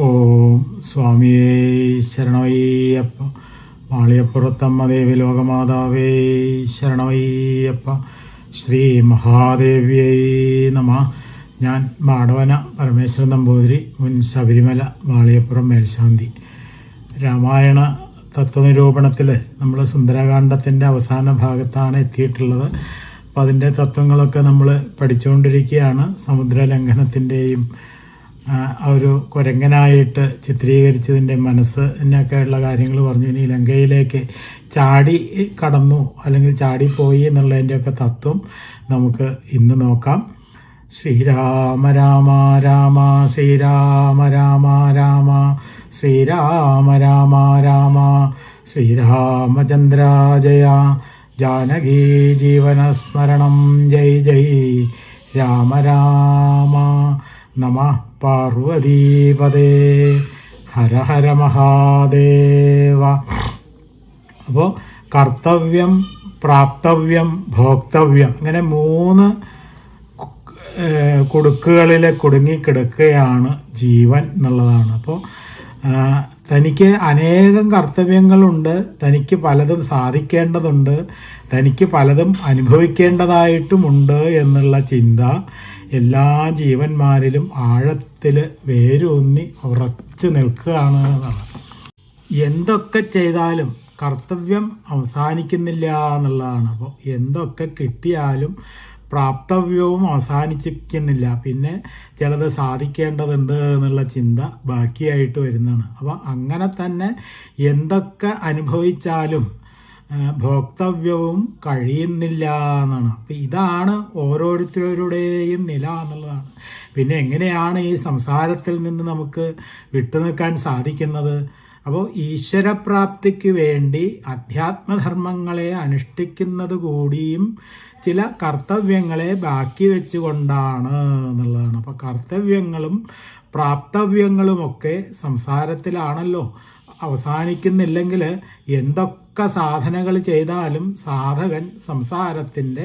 ഓം സ്വാമിയേ ശരണമയ്യപ്പ. മാളിയപ്പുറത്തമ്മ ദേവി ലോകമാതാവേ ശരണമയ്യപ്പ. ശ്രീ മഹാദേവ്യൈ നമ. ഞാൻ മാടവന പരമേശ്വരൻ നമ്പൂതിരി, മുൻ ശബരിമല മാളിയപ്പുറം മേൽശാന്തി. രാമായണ തത്വനിരൂപണത്തിൽ നമ്മൾ സുന്ദരകാന്ഡത്തിൻ്റെ അവസാന ഭാഗത്താണ് എത്തിയിട്ടുള്ളത്. അപ്പോൾ അതിൻ്റെ തത്വങ്ങളൊക്കെ നമ്മൾ പഠിച്ചുകൊണ്ടിരിക്കുകയാണ്. സമുദ്രലംഘനത്തിൻ്റെയും ഒരു കുരങ്ങനായിട്ട് ചിത്രീകരിച്ചതിൻ്റെ എന്നൊക്കെയുള്ള കാര്യങ്ങൾ പറഞ്ഞു. ഇനി ലങ്കയിലേക്ക് ചാടി കടന്നു അല്ലെങ്കിൽ ചാടിപ്പോയി എന്നുള്ളതിൻ്റെയൊക്കെ തത്വം നമുക്ക് ഇന്ന് നോക്കാം. ശ്രീരാമ രാമ രാമ ശ്രീരാമ രാമ രാമ ശ്രീരാമ രാമ രാമ ശ്രീരാമചന്ദ്ര ജയ ജാനകി ജീവനസ്മരണം ജയ് ജയ് രാമ രാമ നമ പാർവതീപദേ ഹര ഹര മഹാദേവ. അപ്പോൾ കർത്തവ്യം, പ്രാപ്തവ്യം, ഭോക്തവ്യം, അങ്ങനെ 3 കുടുക്കുകളിൽ കുടുങ്ങിക്കിടക്കുകയാണ് ജീവൻ എന്നുള്ളതാണ്. അപ്പോൾ തനിക്ക് അനേകം കർത്തവ്യങ്ങളുണ്ട്, തനിക്ക് പലതും സാധിക്കേണ്ടതുണ്ട്, തനിക്ക് പലതും അനുഭവിക്കേണ്ടതായിട്ടുമുണ്ട് എന്നുള്ള ചിന്ത എല്ലാ ജീവന്മാരിലും ആഴത്തിൽ വേരൂന്നി ഉറച്ചു നിൽക്കുകയാണ് എന്നാണ്. എന്തൊക്കെ ചെയ്താലും കർത്തവ്യം അവസാനിക്കുന്നില്ല എന്നുള്ളതാണ്. അപ്പോൾ എന്തൊക്കെ കിട്ടിയാലും പ്രാപ്തവ്യവും അവസാനിച്ചിരിക്കുന്നില്ല, പിന്നെ ചിലത് സാധിക്കേണ്ടതുണ്ട് എന്നുള്ള ചിന്ത ബാക്കിയായിട്ട് വരുന്നതാണ്. അപ്പോൾ അങ്ങനെ തന്നെ എന്തൊക്കെ അനുഭവിച്ചാലും ഭോക്തവ്യവും കഴിയുന്നില്ല എന്നാണ്. അപ്പം ഇതാണ് ഓരോരുത്തരുടെയും നില എന്നുള്ളതാണ്. പിന്നെ എങ്ങനെയാണ് ഈ സംസാരത്തിൽ നിന്ന് നമുക്ക് വിട്ടുനിൽക്കാൻ സാധിക്കുന്നത്? അപ്പോൾ ഈശ്വരപ്രാപ്തിക്ക് വേണ്ടി അധ്യാത്മധർമ്മങ്ങളെ അനുഷ്ഠിക്കുന്നത് കൂടിയും ചില കർത്തവ്യങ്ങളെ ബാക്കി വെച്ചുകൊണ്ടാണ് എന്നുള്ളതാണ്. അപ്പോൾ കർത്തവ്യങ്ങളും പ്രാപ്തവ്യങ്ങളുമൊക്കെ സംസാരത്തിലാണല്ലോ. അവസാനിക്കുന്നില്ലെങ്കിൽ എന്തൊക്കെ സാധനകൾ ചെയ്താലും സാധകൻ സംസാരത്തിൻ്റെ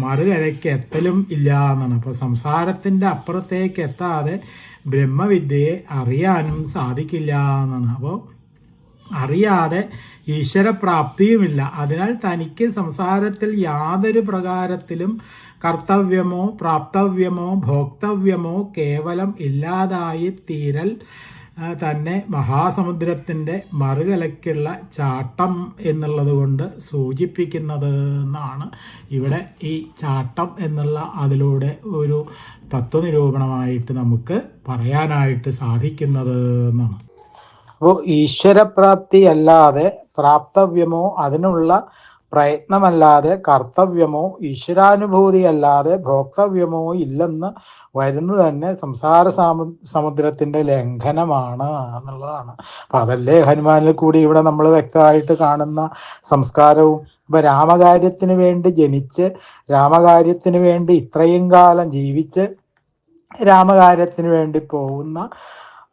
മറുകരയ്ക്ക് എത്തലും ഇല്ല എന്നാണ്. അപ്പോൾ സംസാരത്തിൻ്റെ അപ്പുറത്തേക്ക് എത്താതെ ബ്രഹ്മവിദ്യയെ അറിയാനും സാധിക്കില്ല എന്നാണ്. അപ്പോൾ അറിയാതെ ഈശ്വരപ്രാപ്തിയുമില്ല. അതിനാൽ തനിക്ക് സംസാരത്തിൽ യാതൊരു പ്രകാരത്തിലും കർത്തവ്യമോ പ്രാപ്തവ്യമോ ഭോക്തവ്യമോ കേവലം ഇല്ലാതായി തീരൽ തന്നെ മഹാസമുദ്രത്തിൻ്റെ മറുകലയ്ക്കുള്ള ചാട്ടം എന്നുള്ളത് കൊണ്ട് സൂചിപ്പിക്കുന്നത് എന്നാണ് ഇവിടെ ഈ ചാട്ടം എന്നുള്ള അതിലൂടെ ഒരു തത്വനിരൂപണമായിട്ട് നമുക്ക് പറയാനായിട്ട് സാധിക്കുന്നത് എന്നാണ്. അപ്പോൾ ഈശ്വരപ്രാപ്തി അല്ലാതെ പ്രാപ്തവ്യമോ അതിനുള്ള പ്രയത്നമല്ലാതെ കർത്തവ്യമോ ഈശ്വരാനുഭൂതി അല്ലാതെ ഭോക്തവ്യമോ ഇല്ലെന്ന് വരുന്നത് തന്നെ സംസാര സമുദ്രത്തിൻ്റെ ലംഘനമാണ് എന്നുള്ളതാണ്. അപ്പം അതല്ലേ ഹനുമാനിൽ കൂടി ഇവിടെ നമ്മൾ വ്യക്തമായിട്ട് കാണുന്ന സംസ്കാരവും. ഇപ്പം രാമകാര്യത്തിന് വേണ്ടി ജനിച്ച് രാമകാര്യത്തിന് വേണ്ടി ഇത്രയും കാലം ജീവിച്ച് രാമകാര്യത്തിന് വേണ്ടി പോകുന്ന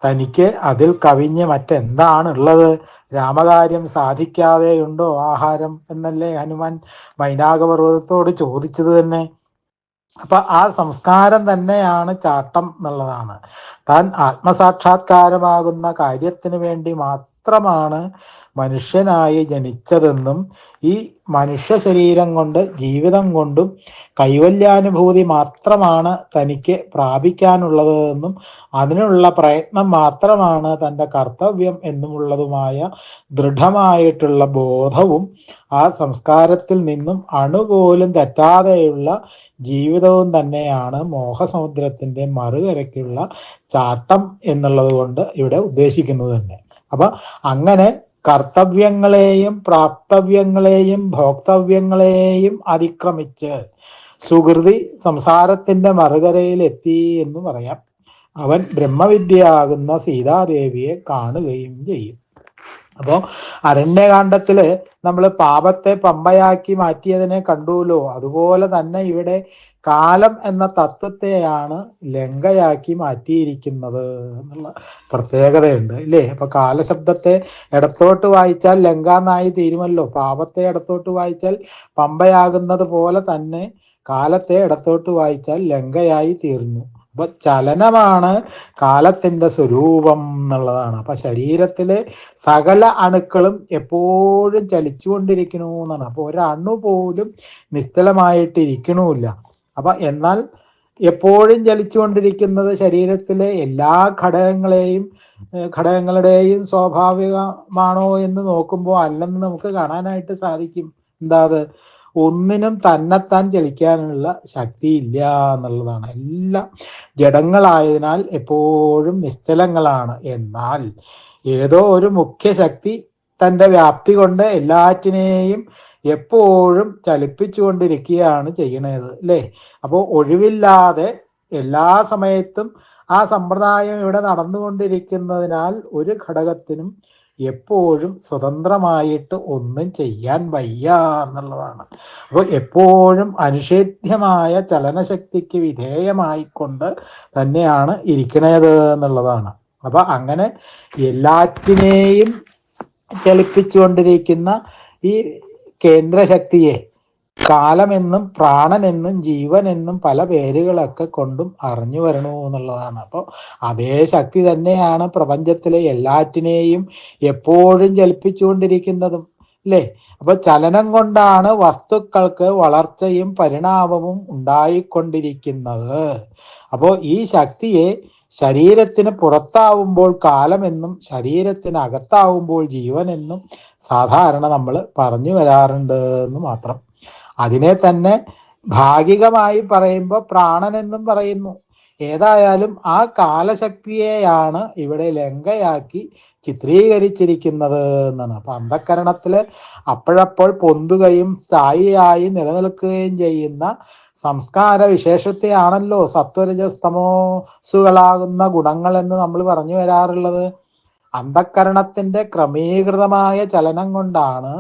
തനിക്ക് അതിൽ കവിഞ്ഞ് മറ്റെന്താണുള്ളത്? രാമകാര്യം സാധിക്കാതെയുണ്ടോ ആഹാരം എന്നല്ലേ ഹനുമാൻ മൈനാകപർവ്വതത്തോട് ചോദിച്ചത് തന്നെ. അപ്പൊ ആ സംസ്കാരം തന്നെയാണ് ചാട്ടം എന്നുള്ളതാണ്. താൻ ആത്മസാക്ഷാത്കാരമാകുന്ന കാര്യത്തിന് വേണ്ടി മാത്രമാണ് മനുഷ്യനായി ജനിച്ചതെന്നും ഈ മനുഷ്യ ശരീരം കൊണ്ട് ജീവിതം കൊണ്ടും കൈവല്യാനുഭൂതി മാത്രമാണ് തനിക്ക് പ്രാപിക്കാനുള്ളതെന്നും അതിനുള്ള പ്രയത്നം മാത്രമാണ് തൻ്റെ കർത്തവ്യം എന്നുമുള്ളതുമായ ദൃഢമായിട്ടുള്ള ബോധവും ആ സംസ്കാരത്തിൽ നിന്നും അണുപോലും തെറ്റാതെയുള്ള ജീവിതവും തന്നെയാണ് മോഹസമുദ്രത്തിൻ്റെ മറുകരയ്ക്കുള്ള ചാട്ടം എന്നുള്ളത് കൊണ്ട് ഇവിടെ ഉദ്ദേശിക്കുന്നത് തന്നെ. അപ്പൊ അങ്ങനെ കർത്തവ്യങ്ങളെയും പ്രാപ്തവ്യങ്ങളെയും ഭോക്തവ്യങ്ങളെയും അതിക്രമിച്ച് സുകൃതി സംസാരത്തിന്റെ മറുകരയിൽ എത്തി എന്ന് പറയാം. അവൻ ബ്രഹ്മവിദ്യയാകുന്ന സീതാദേവിയെ കാണുകയും ചെയ്യും. അപ്പോൾ അരണ്യകാന്ഡത്തില് നമ്മൾ പാപത്തെ പമ്പയാക്കി മാറ്റിയതിനെ കണ്ടുല്ലോ. അതുപോലെ തന്നെ ഇവിടെ കാലം എന്ന തത്വത്തെയാണ് ലങ്കയാക്കി മാറ്റിയിരിക്കുന്നത് എന്നുള്ള പ്രത്യേകതയുണ്ട് ഇല്ലേ. അപ്പൊ കാലശബ്ദത്തെ ഇടത്തോട്ട് വായിച്ചാൽ ലങ്ക എന്നായി തീരുമല്ലോ. പാപത്തെ ഇടത്തോട്ട് വായിച്ചാൽ പമ്പയാകുന്നത് പോലെ തന്നെ കാലത്തെ ഇടത്തോട്ട് വായിച്ചാൽ ലങ്കയായി തീർന്നു. അപ്പൊ ചലനമാണ് കാലത്തിന്റെ സ്വരൂപം എന്നുള്ളതാണ്. അപ്പൊ ശരീരത്തിലെ സകല അണുക്കളും എപ്പോഴും ചലിച്ചുകൊണ്ടിരിക്കണു എന്നാണ്. അപ്പൊ ഒരണു പോലും നിശ്ചലമായിട്ട് ഇരിക്കണമില്ല. അപ്പൊ എന്നാൽ എപ്പോഴും ചലിച്ചുകൊണ്ടിരിക്കുന്നത് ശരീരത്തിലെ എല്ലാ ഘടകങ്ങളുടെയും സ്വാഭാവികമാണോ എന്ന് നോക്കുമ്പോൾ അല്ലെന്ന് നമുക്ക് കാണാനായിട്ട് സാധിക്കും. എന്താ അത്? ഒന്നിനും തന്നെത്താൻ ചലിക്കാനുള്ള ശക്തിയില്ല എന്നുള്ളതാണ്. എല്ലാം ജഡങ്ങളായതിനാൽ എപ്പോഴും നിശ്ചലങ്ങളാണ്. എന്നാൽ ഏതോ ഒരു മുഖ്യ ശക്തി തൻ്റെ വ്യാപ്തി കൊണ്ട് എല്ലാറ്റിനെയും എപ്പോഴും ചലിപ്പിച്ചുകൊണ്ടിരിക്കുകയാണ് ചെയ്യണത്, അല്ലേ? അപ്പോൾ ഒഴിവില്ലാതെ എല്ലാ സമയത്തും ആ സമ്പ്രദായം ഇവിടെ നടന്നുകൊണ്ടിരിക്കുന്നതിനാൽ ഒരു ഘടകത്തിനും എപ്പോഴും സ്വതന്ത്രമായിട്ട് ഒന്നും ചെയ്യാൻ വയ്യ എന്നുള്ളതാണ്. അപ്പോൾ എപ്പോഴും അനിഷേധ്യമായ ചലനശക്തിക്ക് വിധേയമായിക്കൊണ്ട് തന്നെയാണ് ഇരിക്കണത് എന്നുള്ളതാണ്. അപ്പൊ അങ്ങനെ എല്ലാറ്റിനെയും ചലിപ്പിച്ചുകൊണ്ടിരിക്കുന്ന ഈ കേന്ദ്രശക്തിയെ കാലമെന്നും പ്രാണനെന്നും ജീവനെന്നും പല പേരുകളൊക്കെ കൊണ്ടും അറിഞ്ഞു വരണു എന്നുള്ളതാണ്. അപ്പോൾ അതേ ശക്തി തന്നെയാണ് പ്രപഞ്ചത്തിലെ എല്ലാറ്റിനെയും എപ്പോഴും ചലിപ്പിച്ചുകൊണ്ടിരിക്കുന്നതും, അല്ലേ? അപ്പൊ ചലനം കൊണ്ടാണ് വസ്തുക്കൾക്ക് വളർച്ചയും പരിണാമവും ഉണ്ടായിക്കൊണ്ടിരിക്കുന്നത്. അപ്പോൾ ഈ ശക്തിയെ ശരീരത്തിന് പുറത്താവുമ്പോൾ കാലമെന്നും ശരീരത്തിന് അകത്താവുമ്പോൾ ജീവനെന്നും സാധാരണ നമ്മൾ പറഞ്ഞു വരാറുണ്ട് എന്ന് മാത്രം. അതിനെ തന്നെ ഭാഗികമായി പറയുമ്പോൾ പ്രാണനെന്നും പറയുന്നു. ഏതായാലും ആ കാലശക്തിയെയാണ് ഇവിടെ ലങ്കയാക്കി ചിത്രീകരിച്ചിരിക്കുന്നത് എന്നാണ്. അപ്പൊ അന്ധക്കരണത്തില് അപ്പോഴപ്പോൾ പൊന്തുകയും സ്ഥായിയായി നിലനിൽക്കുകയും ചെയ്യുന്ന സംസ്കാര വിശേഷത്തെയാണല്ലോ സത്വരജസ്തമോസുകളാകുന്ന ഗുണങ്ങൾ എന്ന് നമ്മൾ പറഞ്ഞു വരാറുള്ളത്. അന്ധക്കരണത്തിന്റെ ക്രമീകൃതമായ ചലനം കൊണ്ടാണ്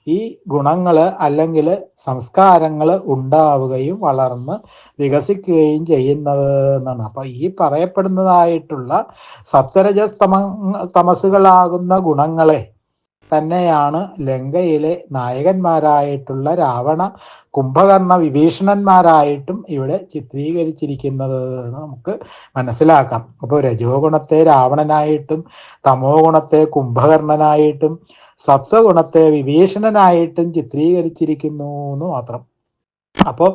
ഈ ഗുണങ്ങള് അല്ലെങ്കിൽ സംസ്കാരങ്ങൾ ഉണ്ടാവുകയും വളർന്ന് വികസിക്കുകയും ചെയ്യുന്നത് എന്നാണ്. അപ്പൊ ഈ പറയപ്പെടുന്നതായിട്ടുള്ള തമസുകളാകുന്ന ഗുണങ്ങളെ തന്നെയാണ് ലങ്കയിലെ നായകന്മാരായിട്ടുള്ള രാവണ, കുംഭകർണ, വിഭീഷണന്മാരായിട്ടും ഇവിടെ ചിത്രീകരിച്ചിരിക്കുന്നത് എന്ന് നമുക്ക് മനസ്സിലാക്കാം. അപ്പോൾ രജോ ഗുണത്തെ രാവണനായിട്ടും തമോ ഗുണത്തെ കുംഭകർണനായിട്ടും സത്വഗുണത്തെ വിഭീഷണനായിട്ടും ചിത്രീകരിച്ചിരിക്കുന്നു എന്ന് മാത്രം. അപ്പോൾ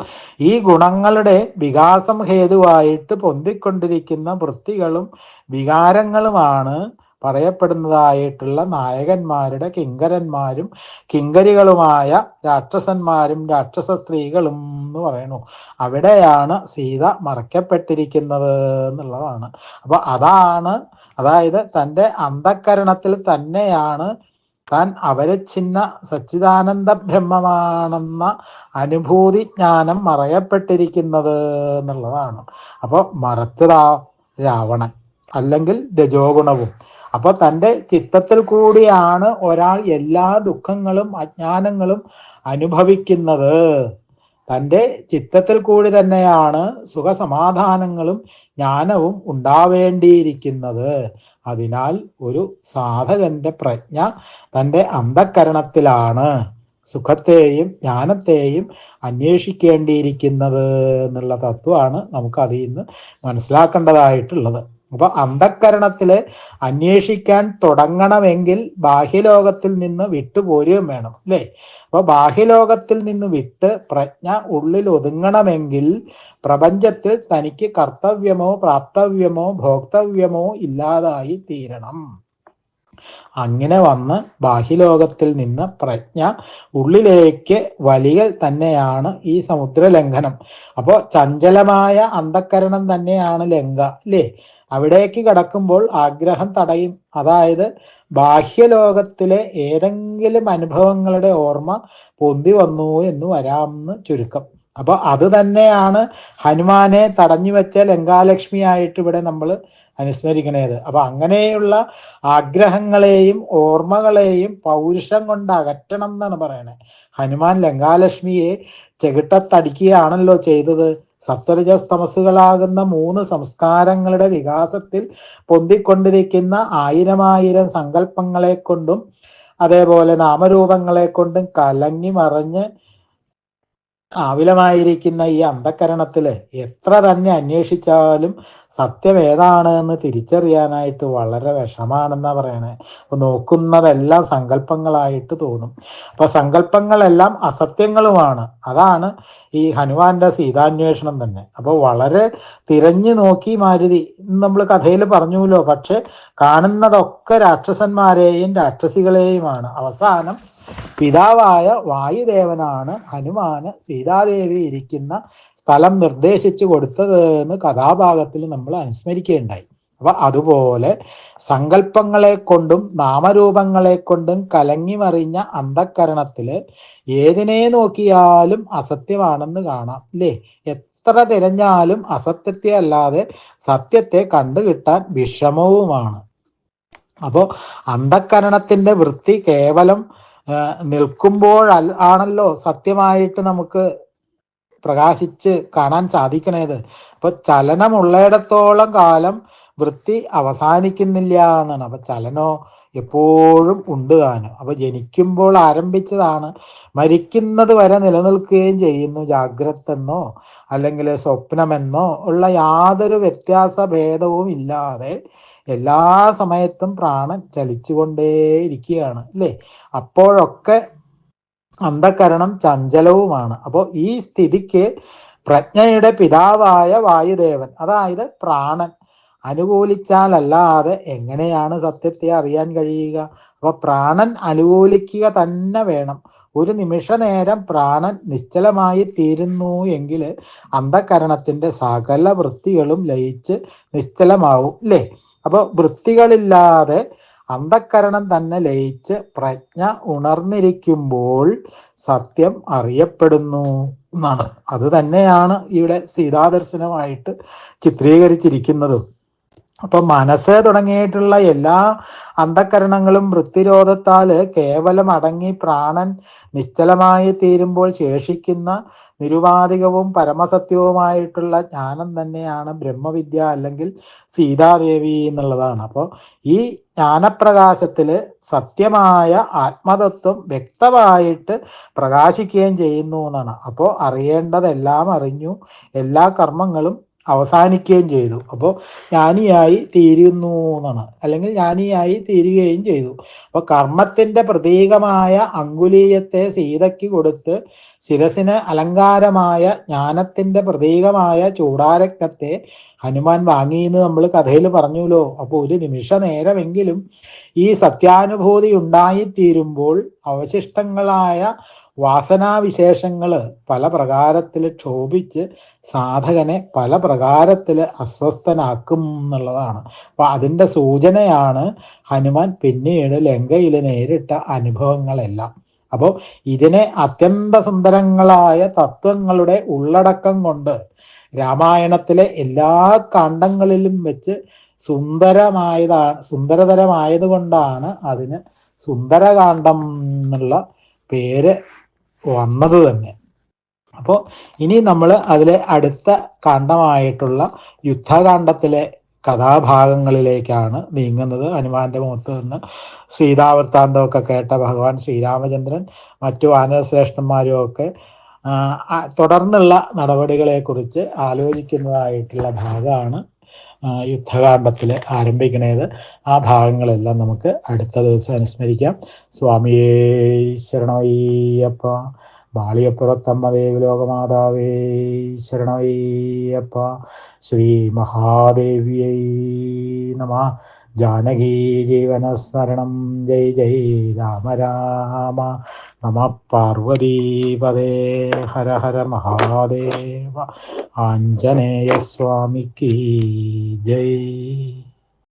ഈ ഗുണങ്ങളുടെ വികാസം ഹേതുവായിട്ട് പൊന്തിക്കൊണ്ടിരിക്കുന്ന വൃത്തികളും വികാരങ്ങളുമാണ് പറയപ്പെടുന്നതായിട്ടുള്ള നായകന്മാരുടെ കിങ്കരന്മാരും കിങ്കരികളുമായ രാക്ഷസന്മാരും രാക്ഷസ സ്ത്രീകളും എന്ന് പറയുന്നു. അവിടെയാണ് സീത മറയ്ക്കപ്പെട്ടിരിക്കുന്നത് എന്നുള്ളതാണ്. അപ്പൊ അതായത് തൻ്റെ അന്ധക്കരണത്തിൽ തന്നെയാണ് താൻ അവരച്ഛിന്ന സച്ചിദാനന്ദ ബ്രഹ്മമാണെന്ന അനുഭൂതി ജ്ഞാനം മറയപ്പെട്ടിരിക്കുന്നത് എന്നുള്ളതാണ്. അപ്പോൾ മറച്ചതാ രാവണൻ അല്ലെങ്കിൽ രജോ ഗുണവും. അപ്പോൾ തൻ്റെ ചിത്തത്തിൽ കൂടിയാണ് ഒരാൾ എല്ലാ ദുഃഖങ്ങളും അജ്ഞാനങ്ങളും അനുഭവിക്കുന്നത്. തൻ്റെ ചിത്തത്തിൽ കൂടി തന്നെയാണ് സുഖസമാധാനങ്ങളും ജ്ഞാനവും ഉണ്ടാവേണ്ടിയിരിക്കുന്നത്. അതിനാൽ ഒരു സാധകന്റെ പ്രജ്ഞ തൻ്റെ അന്ധക്കരണത്തിലാണ് സുഖത്തെയും ജ്ഞാനത്തെയും അന്വേഷിക്കേണ്ടിയിരിക്കുന്നത് എന്നുള്ള തത്വമാണ് നമുക്ക് അതിൽ നിന്ന് മനസ്സിലാക്കേണ്ടതായിട്ടുള്ളത്. അപ്പൊ അന്ധക്കരണത്തില് അന്വേഷിക്കാൻ തുടങ്ങണമെങ്കിൽ ബാഹ്യലോകത്തിൽ നിന്ന് വിട്ടുപോരുകയും വേണം, അല്ലേ? അപ്പൊ ബാഹ്യലോകത്തിൽ നിന്ന് വിട്ട് പ്രജ്ഞ ഉള്ളിൽ ഒതുങ്ങണമെങ്കിൽ പ്രപഞ്ചത്തിൽ തനിക്ക് കർത്തവ്യമോ പ്രാപ്തവ്യമോ ഭോക്തവ്യമോ ഇല്ലാതായി തീരണം. അങ്ങനെ വന്ന് ബാഹ്യലോകത്തിൽ നിന്ന് പ്രജ്ഞ ഉള്ളിലേക്ക് വലിയൽ തന്നെയാണ് ഈ സമുദ്രലംഘനം. അപ്പോൾ ചഞ്ചലമായ അന്ധക്കരണം തന്നെയാണ് ലങ്ക, അല്ലേ? അവിടേക്ക് കടക്കുമ്പോൾ ആഗ്രഹം തടയും. അതായത് ബാഹ്യലോകത്തിലെ ഏതെങ്കിലും അനുഭവങ്ങളുടെ ഓർമ്മ പൊന്തി വന്നു എന്ന് വരാമെന്ന് ചുരുക്കം. അപ്പൊ അത് തന്നെയാണ് ഹനുമാനെ തടഞ്ഞു വെച്ച ലങ്കാലക്ഷ്മിയായിട്ട് ഇവിടെ നമ്മൾ അനുസ്മരിക്കണേത്. അപ്പൊ അങ്ങനെയുള്ള ആഗ്രഹങ്ങളെയും ഓർമ്മകളെയും പൗരുഷം കൊണ്ട് അകറ്റണം എന്നാണ് പറയണേ. ഹനുമാൻ ലങ്കാലക്ഷ്മിയെ ചെകിട്ടത്തടിക്കുകയാണല്ലോ ചെയ്തത്. സത്വരജസ്തമസുകളാകുന്ന 3 സംസ്കാരങ്ങളുടെ വികാസത്തിൽ പൊന്തിക്കൊണ്ടിരിക്കുന്ന ആയിരം സങ്കല്പങ്ങളെ കൊണ്ടും അതേപോലെ നാമരൂപങ്ങളെ കൊണ്ടും കലങ്ങി മറിഞ്ഞ് ആവിലമായിരിക്കുന്ന ഈ അന്ധക്കരണത്തില് എത്ര തന്നെ അന്വേഷിച്ചാലും സത്യം ഏതാണ് എന്ന് തിരിച്ചറിയാനായിട്ട് വളരെ വിഷമാണെന്നാ പറയണേ. അപ്പൊ നോക്കുന്നതെല്ലാം സങ്കല്പങ്ങളായിട്ട് തോന്നും. അപ്പൊ സങ്കല്പങ്ങളെല്ലാം അസത്യങ്ങളുമാണ്. അതാണ് ഈ ഹനുമാന്റെ സീതാന്വേഷണം തന്നെ. അപ്പോൾ വളരെ തിരഞ്ഞു നോക്കി മാരുതി നമ്മൾ കഥയിൽ പറഞ്ഞുല്ലോ. പക്ഷെ കാണുന്നതൊക്കെ രാക്ഷസന്മാരെയും രാക്ഷസികളെയുമാണ്. അവസാനം പിതാവായ വായുദേവനാണ് ഹനുമാന് സീതാദേവി ഇരിക്കുന്ന സ്ഥലം നിർദ്ദേശിച്ചു കൊടുത്തത് എന്ന് കഥാഭാഗത്തിൽ നമ്മൾ അനുസ്മരിക്കുകയുണ്ടായി. അപ്പൊ അതുപോലെ സങ്കല്പങ്ങളെ കൊണ്ടും നാമരൂപങ്ങളെ കൊണ്ടും കലങ്ങി മറിഞ്ഞ അന്ധക്കരണത്തില് ഏതിനെ നോക്കിയാലും അസത്യമാണെന്ന് കാണാം അല്ലേ? എത്ര തിരഞ്ഞാലും അസത്യത്തെ അല്ലാതെ സത്യത്തെ കണ്ടുകിട്ടാൻ വിഷമവുമാണ്. അപ്പോൾ അന്ധക്കരണത്തിന്റെ വൃത്തി കേവലം നിൽക്കുമ്പോൾ ആണല്ലോ സത്യമായിട്ട് നമുക്ക് പ്രകാശിച്ച് കാണാൻ സാധിക്കണേത്. അപ്പൊ ചലനമുള്ളിടത്തോളം കാലം വൃത്തി അവസാനിക്കുന്നില്ല എന്നാണ്. അപ്പൊ ചലനോ എപ്പോഴും ഉണ്ട് താനും. അപ്പൊ ജനിക്കുമ്പോൾ ആരംഭിച്ചതാണ് മരിക്കുന്നത് വരെ നിലനിൽക്കുകയും ചെയ്യുന്നു. ജാഗ്രത എന്നോ അല്ലെങ്കിൽ സ്വപ്നമെന്നോ ഉള്ള യാതൊരു വ്യത്യാസ ഭേദവും ഇല്ലാതെ എല്ലാ സമയത്തും പ്രാണൻ ചലിച്ചുകൊണ്ടേയിരിക്കുകയാണ് അല്ലേ? അപ്പോഴൊക്കെ അന്ധകരണം ചഞ്ചലവുമാണ്. അപ്പോൾ ഈ സ്ഥിതിക്ക് പ്രജ്ഞയുടെ പിതാവായ വായുദേവൻ, അതായത് പ്രാണൻ അനുകൂലിച്ചാലല്ലാതെ എങ്ങനെയാണ് സത്യത്തെ അറിയാൻ കഴിയുക? അപ്പൊ പ്രാണൻ അനുകൂലിക്കുക തന്നെ വേണം. ഒരു നിമിഷ നേരം പ്രാണൻ നിശ്ചലമായി തീരുന്നു എങ്കിൽ അന്ധകരണത്തിന്റെ സകല വൃത്തികളും ലയിച്ച് നിശ്ചലമാവും അല്ലേ? അപ്പോൾ വൃത്തികളില്ലാതെ അന്ധക്കരണം തന്നെ ലയിച്ച് പ്രജ്ഞ ഉണർന്നിരിക്കുമ്പോൾ സത്യം അറിയപ്പെടുന്നു എന്നാണ്. അത് തന്നെയാണ് ഇവിടെ സീതാദർശനമായിട്ട് ചിത്രീകരിച്ചിരിക്കുന്നതും. അപ്പൊ മനസ്സ് തുടങ്ങിയിട്ടുള്ള എല്ലാ അന്ധക്കരണങ്ങളും വൃത്തിരോധത്താൽ കേവലം അടങ്ങി പ്രാണൻ നിശ്ചലമായി തീരുമ്പോൾ ശേഷിക്കുന്ന നിരുപാധികവും പരമസത്യവുമായിട്ടുള്ള ജ്ഞാനം തന്നെയാണ് ബ്രഹ്മവിദ്യ അല്ലെങ്കിൽ സീതാദേവി എന്നുള്ളതാണ്. അപ്പോൾ ഈ ജ്ഞാനപ്രകാശത്തില് സത്യമായ ആത്മതത്വം വ്യക്തമായിട്ട് പ്രകാശിക്കുകയും ചെയ്യുന്നു എന്നാണ്. അപ്പോൾ അറിയേണ്ടതെല്ലാം അറിഞ്ഞു, എല്ലാ കർമ്മങ്ങളും അവസാനിക്കുകയും ചെയ്തു. അപ്പോൾ ജ്ഞാനിയായി തീരുന്നു എന്നാണ്, അല്ലെങ്കിൽ ജ്ഞാനിയായി തീരുകയും ചെയ്തു. അപ്പോൾ കർമ്മത്തിന്റെ പ്രതീകമായ അങ്കുലീയത്തെ സീതയ്ക്ക് കൊടുത്ത് ശിരസിന് അലങ്കാരമായ ജ്ഞാനത്തിന്റെ പ്രതീകമായ ചൂടാരക്തത്തെ ഹനുമാൻ വാങ്ങിയെന്ന് നമ്മൾ കഥയിൽ പറഞ്ഞുല്ലോ. അപ്പോൾ ഒരു നിമിഷ നേരമെങ്കിലും ഈ സത്യാനുഭൂതി ഉണ്ടായിത്തീരുമ്പോൾ അവശിഷ്ടങ്ങളായ വാസനാവിശേഷങ്ങൾ പല പ്രകാരത്തിൽ ക്ഷോഭിച്ച് സാധകനെ പല പ്രകാരത്തിൽ അസ്വസ്ഥനാക്കും എന്നുള്ളതാണ്. അപ്പൊ അതിൻ്റെ സൂചനയാണ് ഹനുമാൻ പിന്നീട് ലങ്കയിൽ നേരിട്ട അനുഭവങ്ങളെല്ലാം. അപ്പോൾ ഇതിനെ അത്യന്ത സുന്ദരങ്ങളായ തത്വങ്ങളുടെ ഉള്ളടക്കം കൊണ്ട് രാമായണത്തിലെ എല്ലാ കാണ്ഡങ്ങളിലും വെച്ച് സുന്ദരതരമായത് കൊണ്ടാണ് അതിന് സുന്ദരകാന്ഡം എന്നുള്ള പേര് വന്നത് തന്നെ. അപ്പോൾ ഇനി നമ്മൾ അതിലെ അടുത്ത കാണ്ഡമായിട്ടുള്ള യുദ്ധകാന്ഡത്തിലെ കഥാഭാഗങ്ങളിലേക്കാണ് നീങ്ങുന്നത്. ഹനുമാന്റെ മുഖത്ത് നിന്ന് സീതാവൃത്താന്തമൊക്കെ കേട്ട ഭഗവാൻ ശ്രീരാമചന്ദ്രൻ മറ്റു വാനരശ്രേഷ്ഠന്മാരും ഒക്കെ തുടർന്നുള്ള നടപടികളെക്കുറിച്ച് ആലോചിക്കുന്നതായിട്ടുള്ള ഭാഗമാണ് യുദ്ധകാന്ഡത്തിൽ ആരംഭിക്കുന്നത്. ആ ഭാഗങ്ങളെല്ലാം നമുക്ക് അടുത്ത ദിവസം അനുസ്മരിക്കാം. സ്വാമിയേ ശരണമയ്യപ്പ. ബാളിയപ്പുറത്തമ്മ ലോകമാതാവേ ശരണമയ്യപ്പ. ശ്രീ മഹാദേവ്യൈ നമഃ. ജാനകീ ജീവനസ്മരണം. ജയ് ജയ് രാമ രാമ. നമഃ പാർവതീപദേ. ഹര ഹര മഹാദേവ. ആഞ്ജനേയ സ്വാമിക്ക് ജയ്.